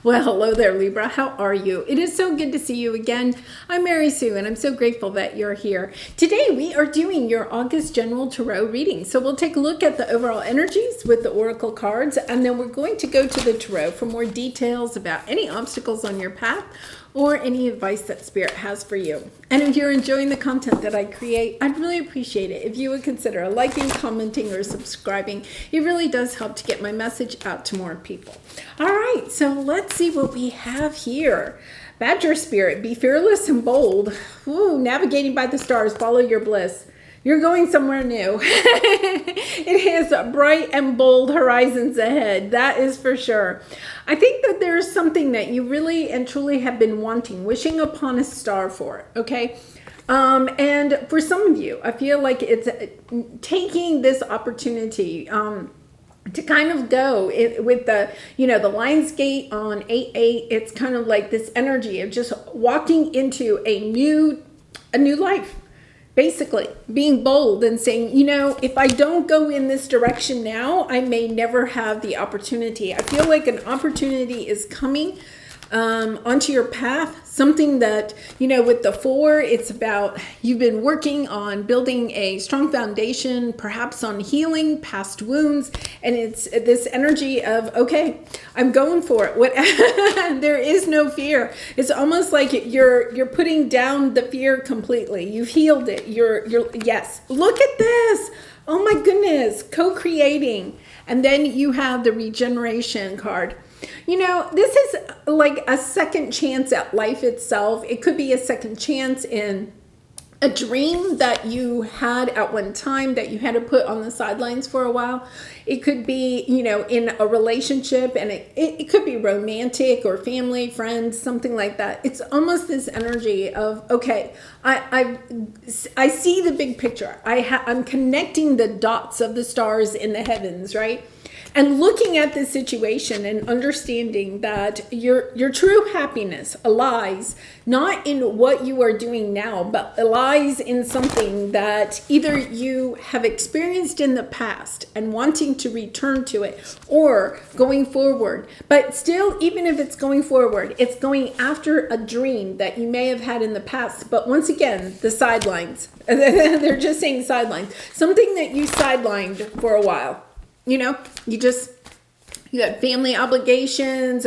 Well, hello there, Libra. How are you? It is so good to see you again. I'm Mary Sue, and I'm so grateful that you're here. Today, we are doing your August General Tarot reading. So we'll take a look at the overall energies with the Oracle cards, and then we're going to go to the Tarot for more details about any obstacles on your path or any advice that Spirit has for you. And if you're enjoying the content that I create, I'd really appreciate it if you would consider liking, commenting, or subscribing. It really does help to get my message out to more people. All right, so let's see what we have here. Badger Spirit, be fearless and bold. Ooh, navigating by the stars, follow your bliss. You're going somewhere new. It has bright and bold horizons ahead. That is for sure. I think that there's something that you really and truly have been wanting, wishing upon a star for, okay? And for some of you, I feel like it's taking this opportunity to kind of go with the, the Lion's Gate on 8/8. It's kind of like this energy of just walking into a new life. Basically, being bold and saying, if I don't go in this direction now, I may never have the opportunity. I feel like an opportunity is coming onto your path. Something that, with the 4, it's about you've been working on building a strong foundation, perhaps on healing past wounds. And it's this energy of, okay, I'm going for it. What there is no fear. It's almost like you're putting down the fear completely. You've healed it. You're yes. Look at this. Oh my goodness. Co-creating. And then you have the regeneration card. This is like a second chance at life itself. It could be a second chance in a dream that you had at one time that you had to put on the sidelines for a while. It could be, in a relationship, and it could be romantic or family, friends, something like that. It's almost this energy of, okay, I see the big picture. I'm connecting the dots of the stars in the heavens, right? And looking at this situation and understanding that your true happiness lies not in what you are doing now, but lies in something that either you have experienced in the past and wanting to return to it, or going forward. But still, even if it's going forward, it's going after a dream that you may have had in the past. But once again, the sidelines. They're just saying sidelines. Something that you sidelined for a while. You had family obligations.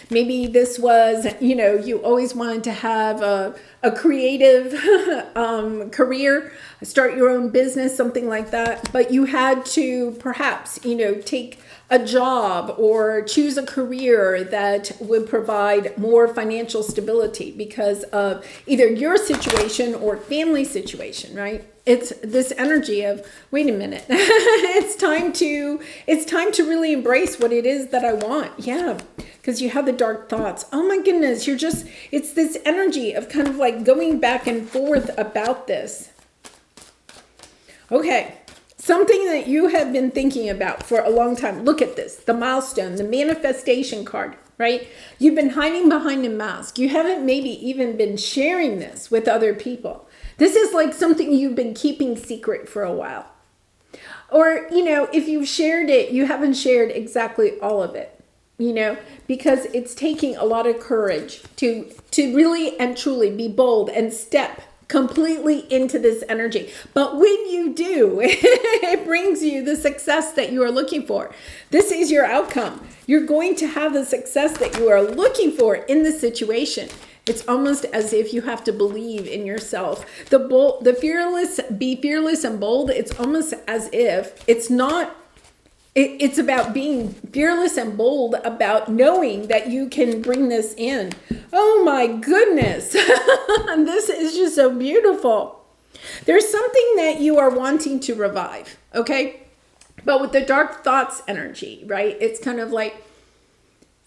Maybe this was, you always wanted to have a creative career, start your own business, something like that. But you had to perhaps, take a job or choose a career that would provide more financial stability because of either your situation or family situation, right? It's this energy of, wait a minute, it's time to really embrace what it is that I want. Yeah, because you have the dark thoughts. Oh my goodness, it's this energy of kind of like going back and forth about this. Okay. Something that you have been thinking about for a long time. Look at this, the milestone, the manifestation card, right? You've been hiding behind a mask. You haven't maybe even been sharing this with other people. This is like something you've been keeping secret for a while. Or, if you've shared it, you haven't shared exactly all of it, because it's taking a lot of courage to really and truly be bold and step completely into this energy. But when you do, it brings you the success that you are looking for. This is your outcome. You're going to have the success that you are looking for in the situation. It's almost as if you have to believe in yourself. Be fearless and bold. It's almost as if it's about being fearless and bold about knowing that you can bring this in. Oh my goodness. This is just so beautiful. There's something that you are wanting to revive, okay? But with the dark thoughts energy, right? It's kind of like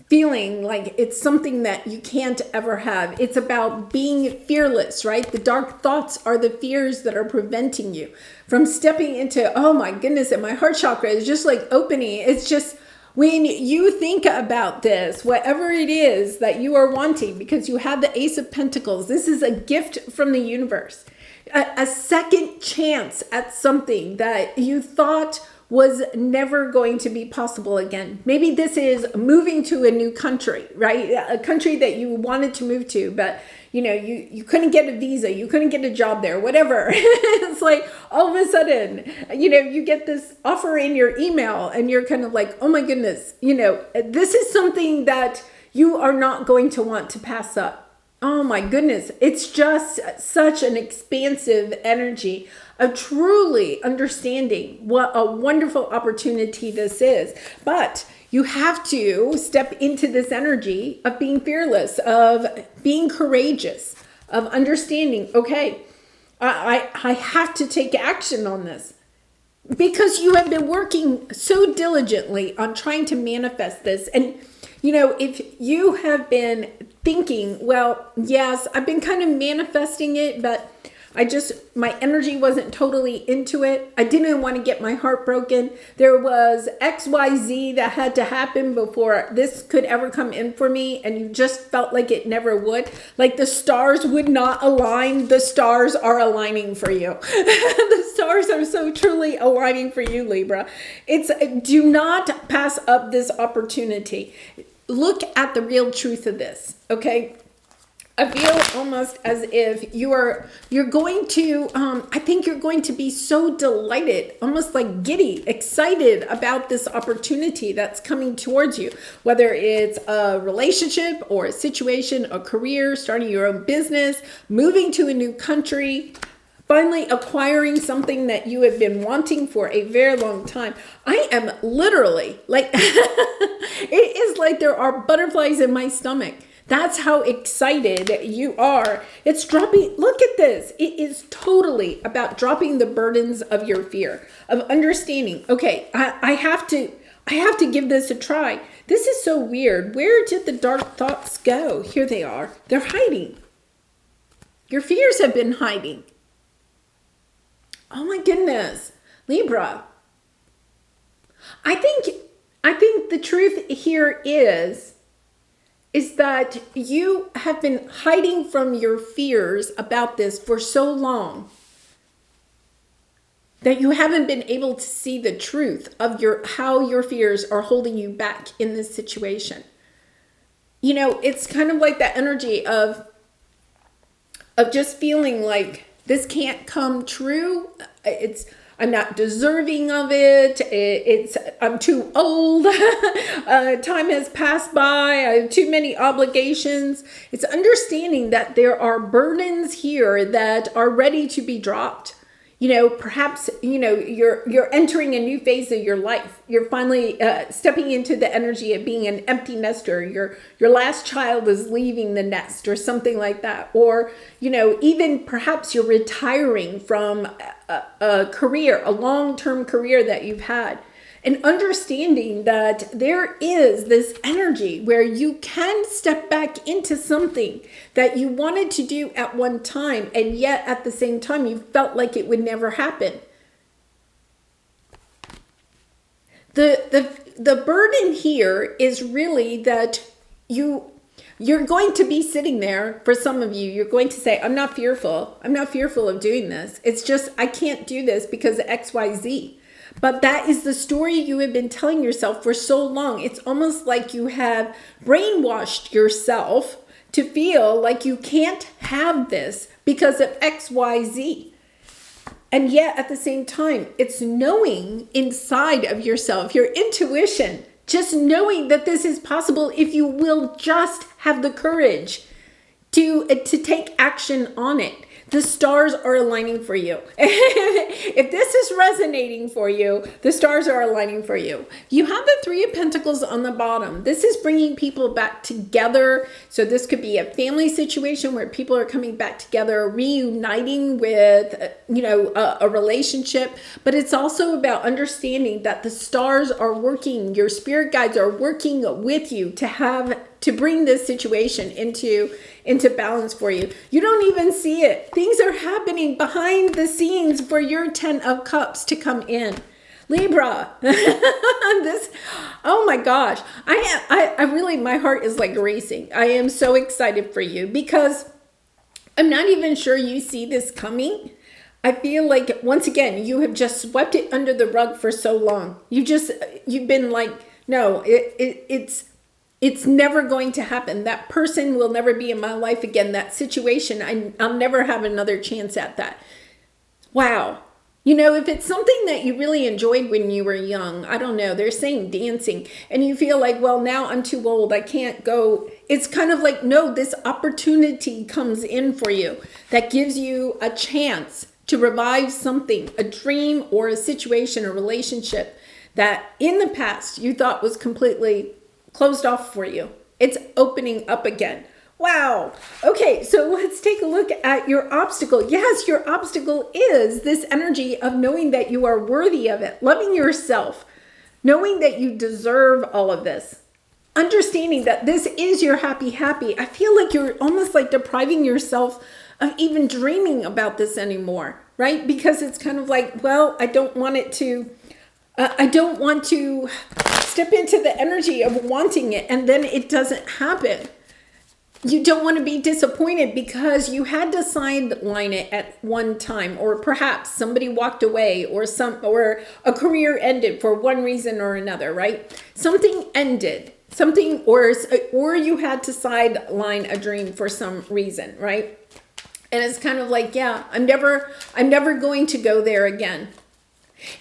feeling like it's something that you can't ever have. It's about being fearless, right? The dark thoughts are the fears that are preventing you from stepping into, oh my goodness, and my heart chakra is just like opening. It's just when you think about this, whatever it is that you are wanting, because you have the Ace of Pentacles, this is a gift from the universe. A second chance at something that you thought was never going to be possible again. Maybe this is moving to a new country, right? A country that you wanted to move to, but you couldn't get a visa, you couldn't get a job there, whatever. It's like all of a sudden, you get this offer in your email and you're kind of like, oh my goodness, this is something that you are not going to want to pass up. Oh my goodness. It's just such an expansive energy of truly understanding what a wonderful opportunity this is. But you have to step into this energy of being fearless, of being courageous, of understanding, okay, I have to take action on this. Because you have been working so diligently on trying to manifest this. And if you have been thinking, well, yes, I've been kind of manifesting it, but my energy wasn't totally into it. I didn't want to get my heart broken. There was XYZ that had to happen before this could ever come in for me. And you just felt like it never would. Like the stars would not align. The stars are aligning for you. The stars are so truly aligning for you, Libra. Do not pass up this opportunity. Look at the real truth of this, okay? I feel almost as if you're going to, I think you're going to be so delighted, almost like giddy, excited about this opportunity that's coming towards you, whether it's a relationship or a situation, a career, starting your own business, moving to a new country, finally acquiring something that you have been wanting for a very long time. I am literally like, it is like there are butterflies in my stomach. That's how excited you are. It's dropping. Look at this. It is totally about dropping the burdens of your fear, of understanding, okay, I have to give this a try. This is so weird. Where did the dark thoughts go? Here they are. They're hiding. Your fears have been hiding. Oh my goodness, Libra. I think the truth here is that you have been hiding from your fears about this for so long that you haven't been able to see the truth of how your fears are holding you back in this situation. It's kind of like that energy of just feeling like this can't come true. I'm not deserving of it. I'm too old. Time has passed by. I have too many obligations. It's understanding that there are burdens here that are ready to be dropped. Perhaps, you're entering a new phase of your life. You're finally stepping into the energy of being an empty nester. Your last child is leaving the nest or something like that. Or, even perhaps you're retiring from a career, a long-term career that you've had. And understanding that there is this energy where you can step back into something that you wanted to do at one time, and yet at the same time you felt like it would never happen. The burden here is really that you're going to be sitting there. For some of you, you're going to say, I'm not fearful. I'm not fearful of doing this. It's just, I can't do this because of XYZ. But that is the story you have been telling yourself for so long. It's almost like you have brainwashed yourself to feel like you can't have this because of XYZ. And yet at the same time, it's knowing inside of yourself, your intuition, just knowing that this is possible if you will just have the courage to take action on it. The stars are aligning for you. If this is resonating for you, the stars are aligning for you. You have the Three of Pentacles on the bottom. This is bringing people back together. So this could be a family situation where people are coming back together, reuniting with, a relationship. But it's also about understanding that the stars are working, your spirit guides are working with you to bring this situation into balance for you. You don't even see it. Things are happening behind the scenes for your 10 of Cups to come in. Libra, oh my gosh. I really, my heart is like racing. I am so excited for you because I'm not even sure you see this coming. I feel like, once again, you have just swept it under the rug for so long. You've been like, no, it's never going to happen. That person will never be in my life again. That situation, I'll never have another chance at that. Wow. You know, if it's something that you really enjoyed when you were young, I don't know, they're saying dancing, and you feel like, well, now I'm too old, I can't go. It's kind of like, no, this opportunity comes in for you that gives you a chance to revive something, a dream or a situation, a relationship that in the past you thought was completely closed off for you. It's opening up again. Wow. Okay, so let's take a look at your obstacle. Yes, your obstacle is this energy of knowing that you are worthy of it, loving yourself, knowing that you deserve all of this, understanding that this is your happy. I feel like you're almost like depriving yourself of even dreaming about this anymore, right? Because it's kind of like, well, I don't want to step into the energy of wanting it, and then it doesn't happen. You don't want to be disappointed because you had to sideline it at one time, or perhaps somebody walked away, or a career ended for one reason or another, right? Something ended, or you had to sideline a dream for some reason, right? And it's kind of like, yeah, I'm never going to go there again.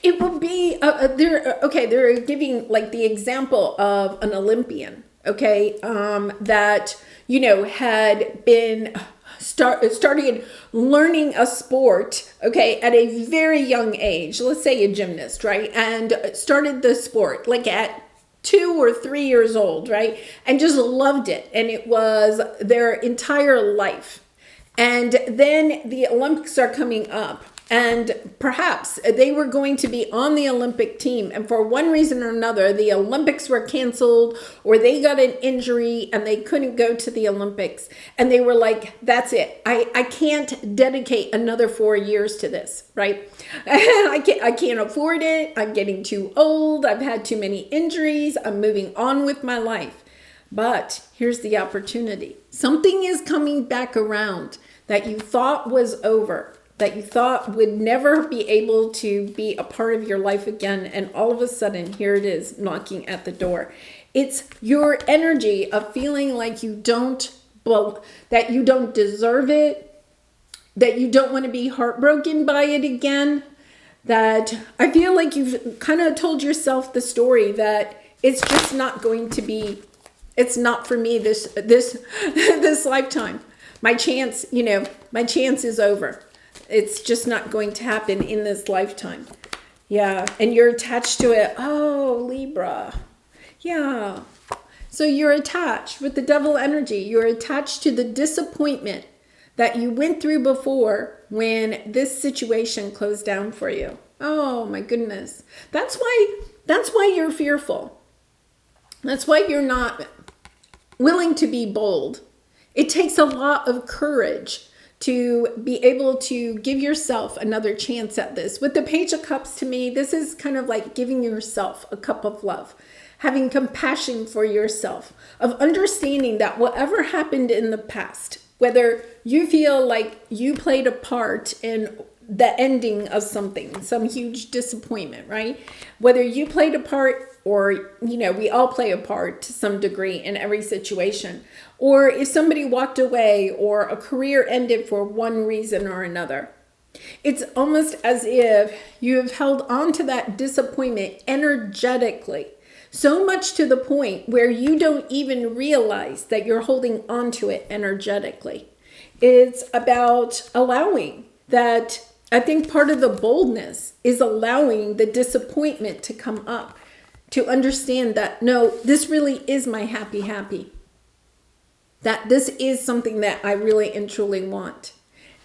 It will be they're giving like the example of an Olympian, that had been started learning a sport, at a very young age, let's say a gymnast, right? And started the sport like at 2 or 3 years old, right? And just loved it. And it was their entire life. And then the Olympics are coming up. And perhaps they were going to be on the Olympic team. And for one reason or another, the Olympics were canceled, or they got an injury and they couldn't go to the Olympics. And they were like, that's it. I can't dedicate another 4 years to this, right? I can't afford it. I'm getting too old. I've had too many injuries. I'm moving on with my life. But here's the opportunity. Something is coming back around that you thought was over, that you thought would never be able to be a part of your life again. And all of a sudden, here it is knocking at the door. It's your energy of feeling like that you don't deserve it, that you don't want to be heartbroken by it again, that I feel like you've kind of told yourself the story that it's just not going to be, it's not for me this lifetime. My chance is over. It's just not going to happen in this lifetime. Yeah. And you're attached to it. Oh, Libra. Yeah. So you're attached with the devil energy. You're attached to the disappointment that you went through before when this situation closed down for you. Oh my goodness. That's why you're fearful. That's why you're not willing to be bold. It takes a lot of courage to be able to give yourself another chance at this. With the Page of Cups, to me, this is kind of like giving yourself a cup of love, having compassion for yourself, of understanding that whatever happened in the past, whether you feel like you played a part in the ending of something, some huge disappointment, right? Whether you played a part, or, we all play a part to some degree in every situation. Or if somebody walked away or a career ended for one reason or another. It's almost as if you have held on to that disappointment energetically, so much to the point where you don't even realize that you're holding on to it energetically. It's about allowing that. I think part of the boldness is allowing the disappointment to come up, to understand that, no, this really is my happy. That this is something that I really and truly want.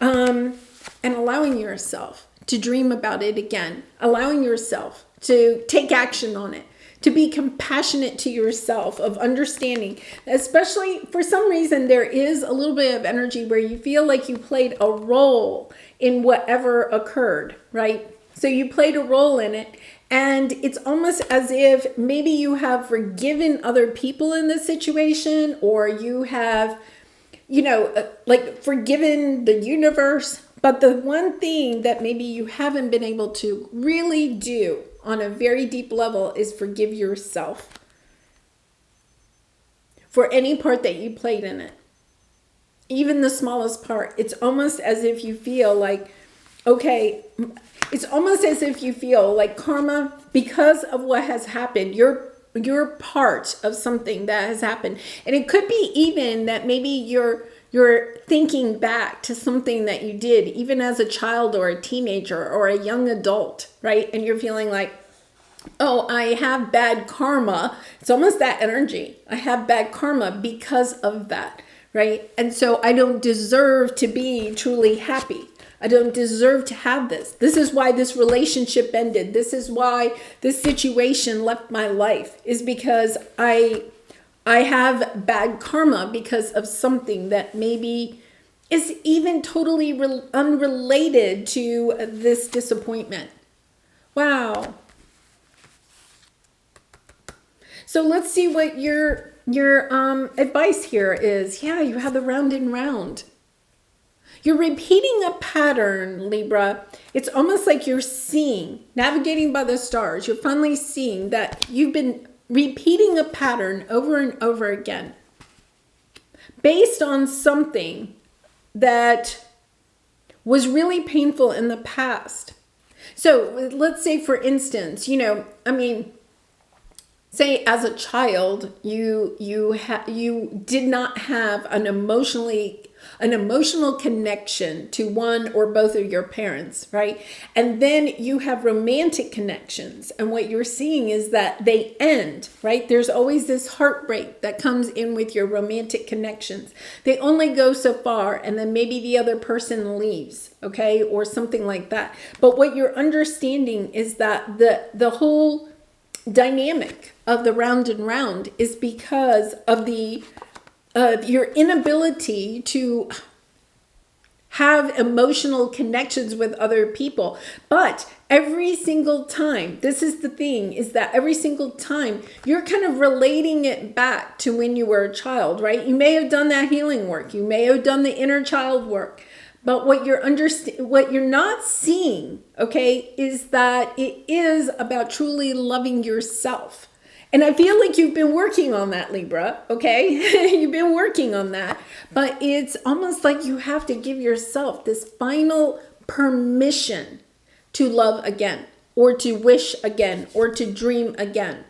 And allowing yourself to dream about it again. Allowing yourself to take action on it. To be compassionate to yourself, of understanding. Especially for some reason, there is a little bit of energy where you feel like you played a role in whatever occurred, right? So you played a role in it. And it's almost as if maybe you have forgiven other people in this situation, or you have, forgiven the universe. But the one thing that maybe you haven't been able to really do on a very deep level is forgive yourself for any part that you played in it. Even the smallest part. It's almost as if you feel like, okay, it's almost as if you feel like karma, because of what has happened, you're part of something that has happened. And it could be even that maybe you're thinking back to something that you did even as a child or a teenager or a young adult, right? And you're feeling like, oh, I have bad karma. It's almost that energy. I have bad karma because of that, right? And so I don't deserve to be truly happy. I don't deserve to have this. This is why this relationship ended. This is why this situation left my life, is because I have bad karma because of something that maybe is even totally unrelated to this disappointment. Wow. So let's see what your advice here is. Yeah, you have the round and round. You're repeating a pattern, Libra. It's almost like you're seeing, navigating by the stars. You're finally seeing that you've been repeating a pattern over and over again based on something that was really painful in the past. So let's say, for instance, say as a child, you did not have an emotional connection to one or both of your parents, right? And then you have romantic connections, and what you're seeing is that they end, right? There's always this heartbreak that comes in with your romantic connections. They only go so far, and then maybe the other person leaves, okay, or something like that. But what you're understanding is that the whole dynamic of the round and round is because of your inability to have emotional connections with other people. But every single time, this is the thing, is that every single time you're kind of relating it back to when you were a child, right? You may have done that healing work. You may have done the inner child work. But what you're not seeing, okay, is that it is about truly loving yourself. And I feel like you've been working on that, Libra, okay? You've been working on that. But it's almost like you have to give yourself this final permission to love again, or to wish again, or to dream again,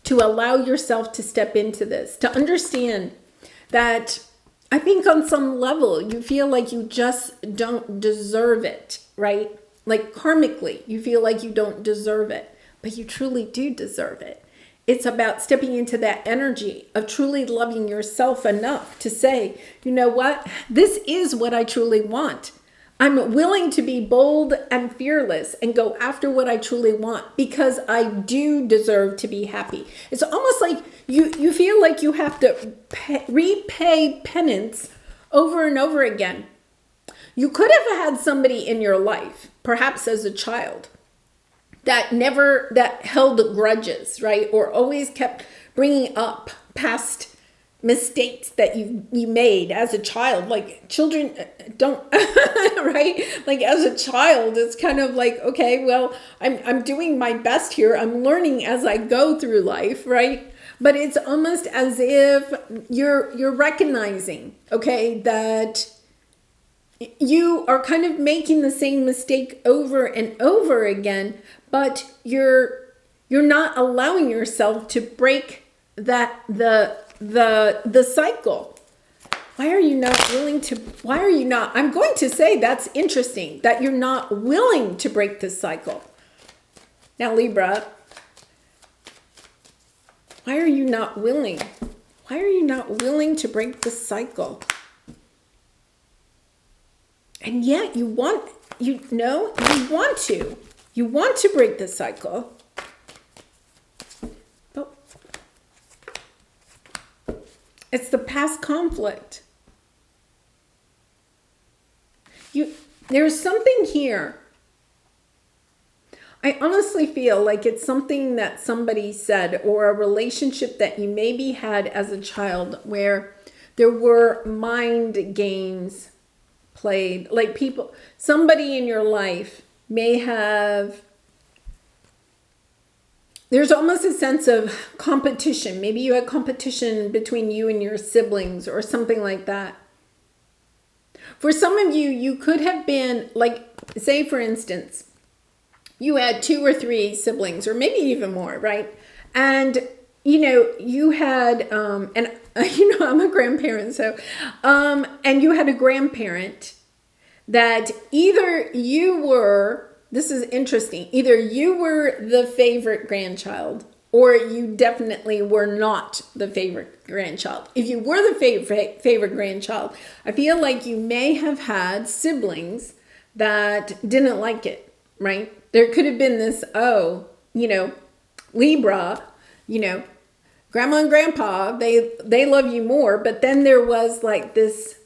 to allow yourself to step into this, to understand that I think on some level you feel like you just don't deserve it, right? Like karmically, you feel like you don't deserve it, but you truly do deserve it. It's about stepping into that energy of truly loving yourself enough to say, you know what? This is what I truly want. I'm willing to be bold and fearless and go after what I truly want because I do deserve to be happy. It's almost like you feel like you have to repay penance over and over again. You could have had somebody in your life, perhaps as a child, that held grudges, right? Or always kept bringing up past mistakes that you made as a child. Like children don't, right? Like as a child, it's kind of like, okay, well, I'm doing my best here. I'm learning as I go through life, right? But it's almost as if you're recognizing, okay, that you are kind of making the same mistake over and over again, but you're not allowing yourself to break the cycle. Why are you not, I'm going to say that's interesting that you're not willing to break this cycle. Now, Libra, why are you not willing? Why are you not willing to break the cycle? And yet you want to. You want to break the cycle. But it's the past conflict. There's something here. I honestly feel like it's something that somebody said, or a relationship that you maybe had as a child where there were mind games played, like people, somebody in your life may have, there's almost a sense of competition. Maybe you had competition between you and your siblings or something like that. For some of you, you could have been like, say for instance, you had 2 or 3 siblings or maybe even more, right? And you had, and I'm a grandparent, so, and you had a grandparent that either you were, this is interesting, either you were the favorite grandchild or you definitely were not the favorite grandchild. If you were the favorite grandchild, I feel like you may have had siblings that didn't like it, right? There could have been this, Libra, grandma and grandpa, they love you more, but then there was like this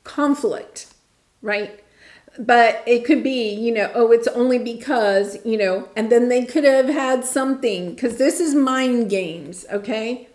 conflict, right? But it could be, it's only because, and then they could have had something, because this is mind games, okay?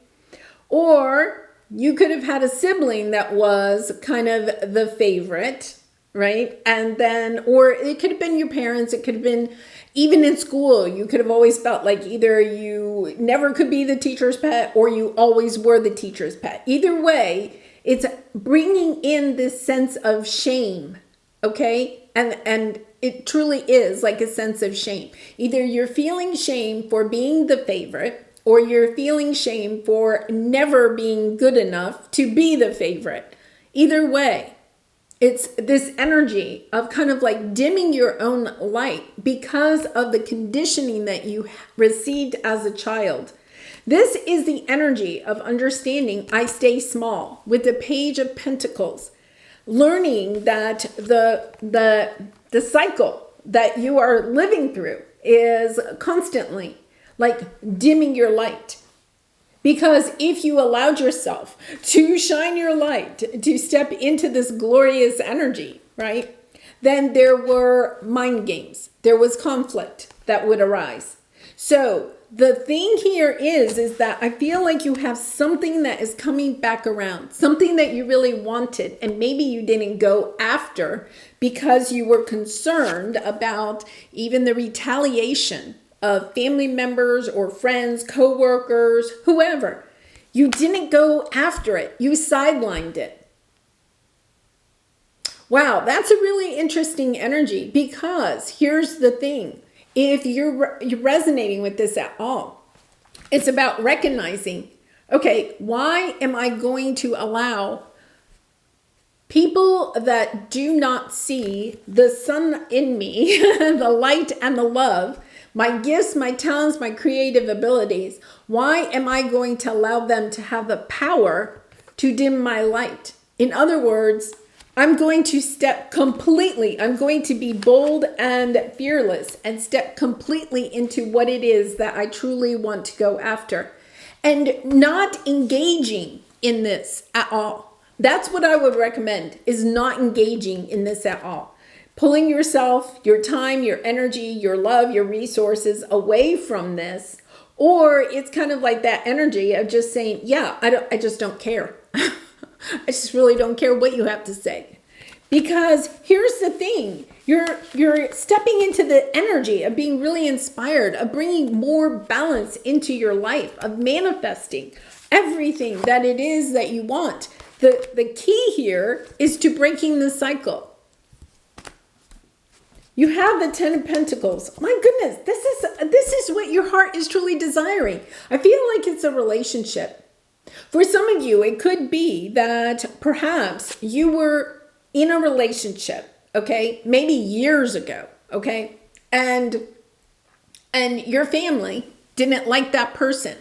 Or you could have had a sibling that was kind of the favorite, right? And then, or it could have been your parents, it could have been even in school, you could have always felt like either you never could be the teacher's pet or you always were the teacher's pet. Either way, it's bringing in this sense of shame, okay? And it truly is like a sense of shame. Either you're feeling shame for being the favorite or you're feeling shame for never being good enough to be the favorite. Either way, it's this energy of kind of like dimming your own light because of the conditioning that you received as a child. This is the energy of understanding I stay small with the Page of Pentacles, learning that the cycle that you are living through is constantly like dimming your light. Because if you allowed yourself to shine your light, to step into this glorious energy, right, then there were mind games. There was conflict that would arise. So the thing here is that I feel like you have something that is coming back around, something that you really wanted, and maybe you didn't go after because you were concerned about even the retaliation of family members or friends, co-workers, whoever. You didn't go after it. You sidelined it. Wow, that's a really interesting energy because here's the thing. If you're resonating with this at all, it's about recognizing, okay, why am I going to allow people that do not see the sun in me, the light and the love, my gifts, my talents, my creative abilities, why am I going to allow them to have the power to dim my light? In other words, I'm going to step completely, I'm going to be bold and fearless and step completely into what it is that I truly want to go after and not engaging in this at all. That's what I would recommend, is not engaging in this at all. Pulling yourself, your time, your energy, your love, your resources away from this. Or it's kind of like that energy of just saying, yeah, I just don't care. I just really don't care what you have to say. Because here's the thing, you're stepping into the energy of being really inspired, of bringing more balance into your life, of manifesting everything that it is that you want. The key here is to breaking the cycle. You have the 10 of Pentacles. My goodness, this is what your heart is truly desiring. I feel like it's a relationship. For some of you, it could be that perhaps you were in a relationship, okay, maybe years ago, okay, and your family didn't like that person.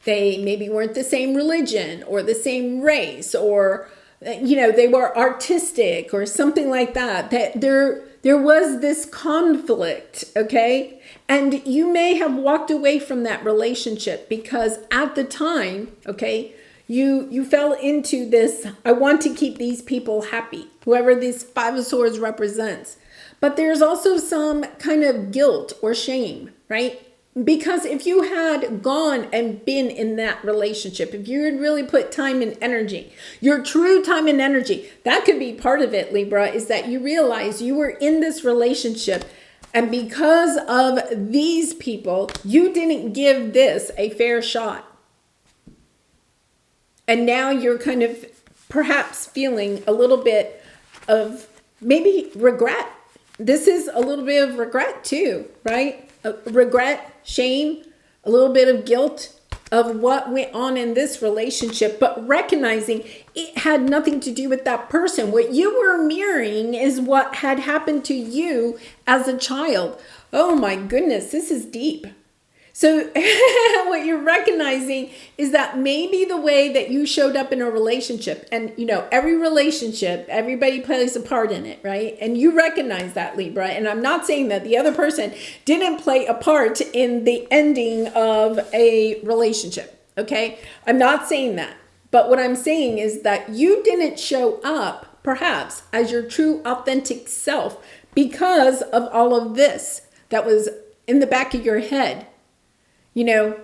They maybe weren't the same religion or the same race, or they were artistic or something like that. That there was this conflict, okay? And you may have walked away from that relationship because at the time, okay, you fell into this, I want to keep these people happy, whoever this 5 of Swords represents. But there's also some kind of guilt or shame, right? Because if you had gone and been in that relationship, if you had really put time and energy, your true time and energy, that could be part of it, Libra, is that you realize you were in this relationship, and because of these people, you didn't give this a fair shot. And now you're kind of perhaps feeling a little bit of maybe regret. This is a little bit of regret too, right? Regret, shame, a little bit of guilt of what went on in this relationship, but recognizing it had nothing to do with that person. What you were mirroring is what had happened to you as a child. Oh my goodness, this is deep. So what you're recognizing is that maybe the way that you showed up in a relationship, and you know, every relationship, everybody plays a part in it, right? And you recognize that, Libra. And I'm not saying that the other person didn't play a part in the ending of a relationship, okay? I'm not saying that. But what I'm saying is that you didn't show up, perhaps, as your true, authentic self because of all of this that was in the back of your head. You know,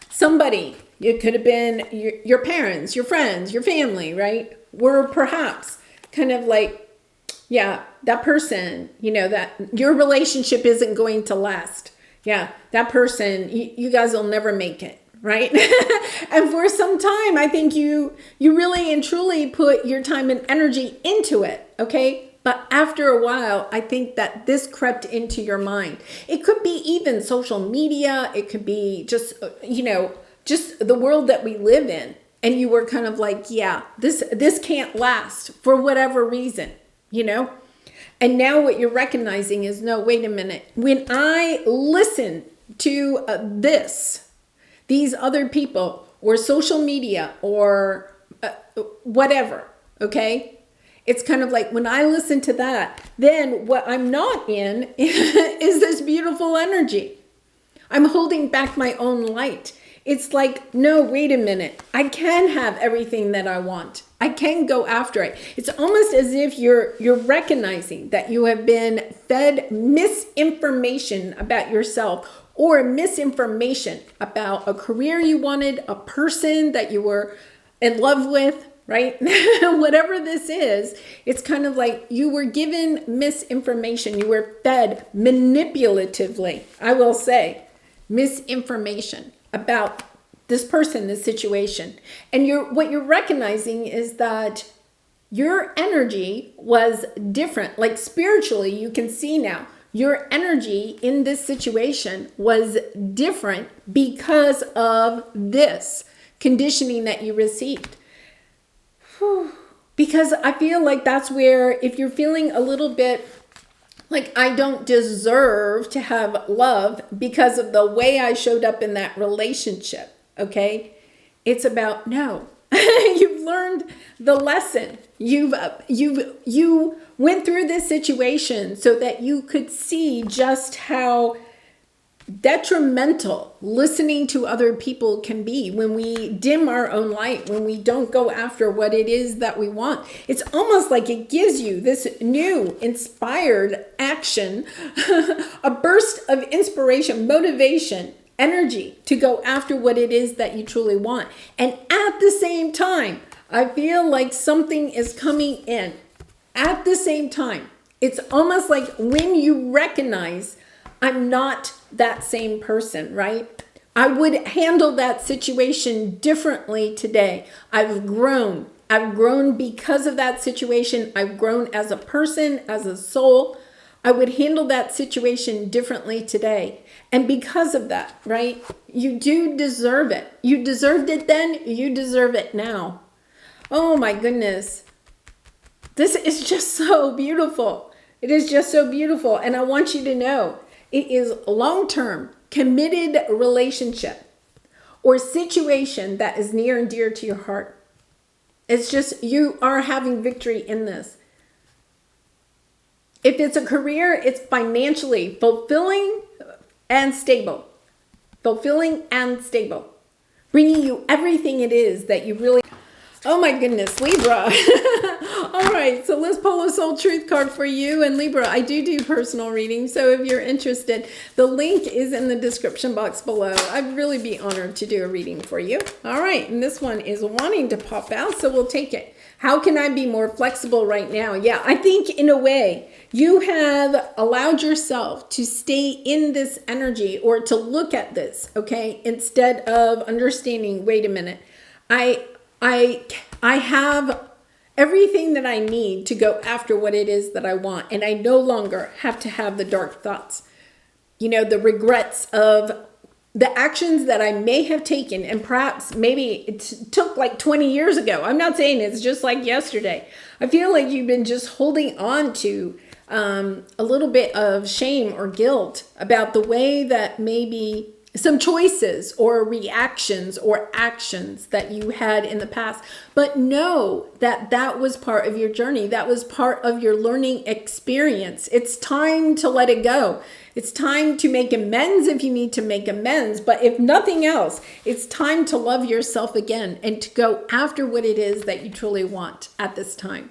somebody, it could have been your parents, your friends, your family, right? Were perhaps kind of like, yeah, that person, you know, that your relationship isn't going to last. Yeah, that person, you guys will never make it, right? And for some time, I think you really and truly put your time and energy into it, okay? But after a while, I think that this crept into your mind. It could be even social media. It could be just, you know, just the world that we live in. And you were kind of like, yeah, this can't last for whatever reason, you know? And now what you're recognizing is, no, wait a minute. When I listen to these other people or social media or whatever, okay? It's kind of like when I listen to that, then what I'm not in is this beautiful energy. I'm holding back my own light. It's like, no, wait a minute. I can have everything that I want. I can go after it. It's almost as if you're recognizing that you have been fed misinformation about yourself, or misinformation about a career you wanted, a person that you were in love with, right? Whatever this is, it's kind of like you were given misinformation. You were fed manipulatively, I will say, misinformation about this person, this situation. And what you're recognizing is that your energy was different. Like spiritually, you can see now, your energy in this situation was different because of this conditioning that you received. Because I feel like that's where, if you're feeling a little bit like I don't deserve to have love because of the way I showed up in that relationship, okay? It's about, no, you've learned the lesson. You went through this situation so that you could see just how detrimental listening to other people can be when we dim our own light, when we don't go after what it is that we want. It's almost like it gives you this new inspired action, a burst of inspiration, motivation, energy to go after what it is that you truly want. And at the same time, I feel like something is coming in. At the same time, it's almost like when you recognize I'm not that same person, right? I would handle that situation differently today. I've grown. I've grown because of that situation. I've grown as a person, as a soul. I would handle that situation differently today. And because of that, right? You do deserve it. You deserved it then. You deserve it now. Oh my goodness. This is just so beautiful. It is just so beautiful. And I want you to know, it is long-term, committed relationship or situation that is near and dear to your heart. It's just, you are having victory in this. If it's a career, it's financially fulfilling and stable. Fulfilling and stable. Bringing you everything it is that you really... Oh my goodness, Libra. All right, so let's pull a soul truth card for you. And Libra, I do personal readings, so if you're interested, the link is in the description box below. I'd really be honored to do a reading for you. All right, and this one is wanting to pop out, so we'll take it. How can I be more flexible right now? Yeah, I think in a way, you have allowed yourself to stay in this energy or to look at this, okay, instead of understanding, wait a minute, I have everything that I need to go after what it is that I want, and I no longer have to have the dark thoughts, you know, the regrets of the actions that I may have taken, and perhaps maybe it took like 20 years ago. I'm not saying it's just like yesterday. I feel like you've been just holding on to a little bit of shame or guilt about the way that maybe some choices or reactions or actions that you had in the past. But know that that was part of your journey. That was part of your learning experience. It's time to let it go. It's time to make amends if you need to make amends. But if nothing else, it's time to love yourself again and to go after what it is that you truly want at this time.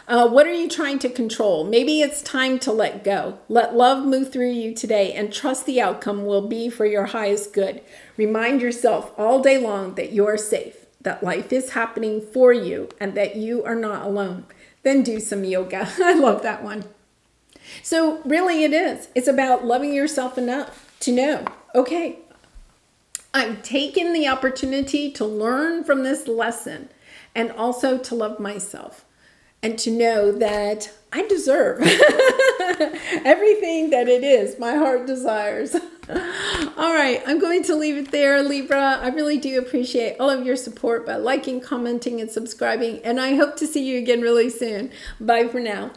What are you trying to control? Maybe it's time to let go. Let love move through you today and trust the outcome will be for your highest good. Remind yourself all day long that you're safe, that life is happening for you, and that you are not alone. Then do some yoga. I love that one. So really it is. It's about loving yourself enough to know, okay, I've taken the opportunity to learn from this lesson and also to love myself. And to know that I deserve everything that it is my heart desires. All right, I'm going to leave it there, Libra. I really do appreciate all of your support by liking, commenting, and subscribing. And I hope to see you again really soon. Bye for now.